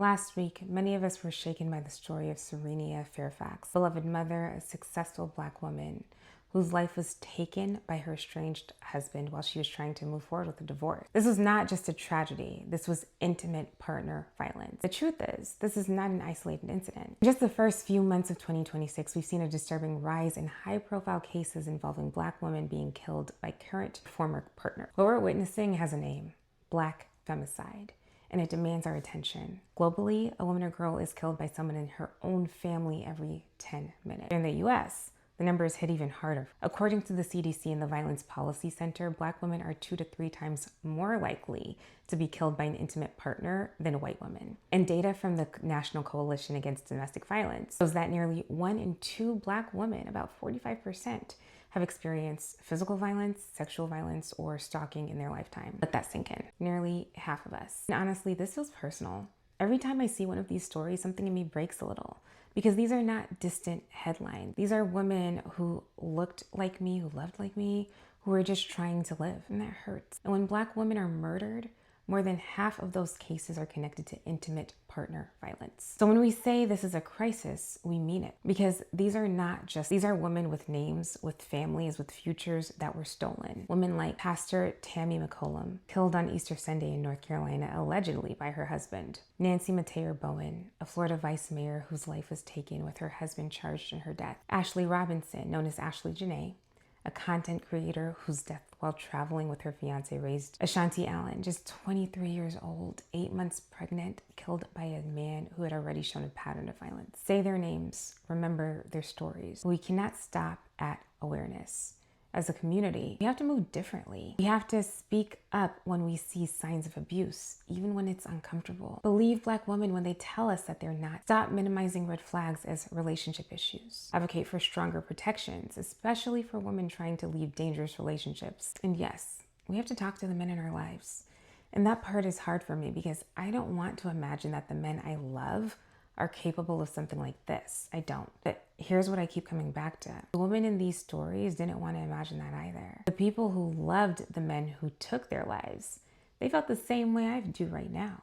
Last week, many of us were shaken by the story of Serenia Fairfax, beloved mother, a successful Black woman whose life was taken by her estranged husband while she was trying to move forward with a divorce. This was not just a tragedy, this was intimate partner violence. The truth is, this is not an isolated incident. In just the first few months of 2026, we've seen a disturbing rise in high-profile cases involving Black women being killed by current former partner. What we're witnessing has a name: Black femicide. And it demands our attention. Globally, a woman or girl is killed by someone in her own family every 10 minutes. In the US, the numbers hit even harder. According to the CDC and the Violence Policy Center, Black women are 2 to 3 times more likely to be killed by an intimate partner than white women. And data from the National Coalition Against Domestic Violence shows that nearly 1 in 2 Black women, about 45%, have experienced physical violence, sexual violence, or stalking in their lifetime. Let that sink in. Nearly half of us. And honestly, this feels personal. Every time I see one of these stories, something in me breaks a little, because these are not distant headlines. These are women who looked like me, who loved like me, who are just trying to live, and that hurts. And when Black women are murdered, more than half of those cases are connected to intimate partner violence. So when we say this is a crisis, we mean it, because these are women with names, with families, with futures that were stolen. Women like Pastor Tammy McCollum, killed on Easter Sunday in North Carolina, allegedly by her husband. Nancy Mateo Bowen, a Florida vice mayor whose life was taken with her husband charged in her death. Ashley Robinson, known as Ashley Janae, a content creator whose death while traveling with her fiance raised. Ashanti Allen, just 23 years old, 8 months pregnant, killed by a man who had already shown a pattern of violence. Say their names, remember their stories. We cannot stop at awareness. As a community, we have to move differently. We have to speak up when we see signs of abuse, even when it's uncomfortable. Believe Black women when they tell us that they're not. Stop minimizing red flags as relationship issues. Advocate for stronger protections, especially for women trying to leave dangerous relationships. And yes, we have to talk to the men in our lives. And that part is hard for me because I don't want to imagine that the men I love are capable of something like this. I don't. But here's what I keep coming back to. The women in these stories didn't want to imagine that either. The people who loved the men who took their lives, they felt the same way I do right now.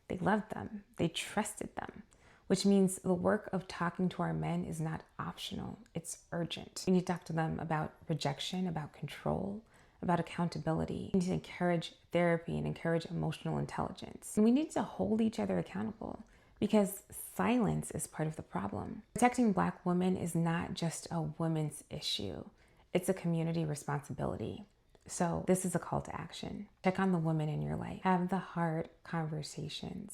They loved them. They trusted them, which means the work of talking to our men is not optional. It's urgent. We need to talk to them about rejection, about control, about accountability. We need to encourage therapy and encourage emotional intelligence. And we need to hold each other accountable, because silence is part of the problem. Protecting Black women is not just a women's issue. It's a community responsibility. So this is a call to action. Check on the women in your life. Have the hard conversations.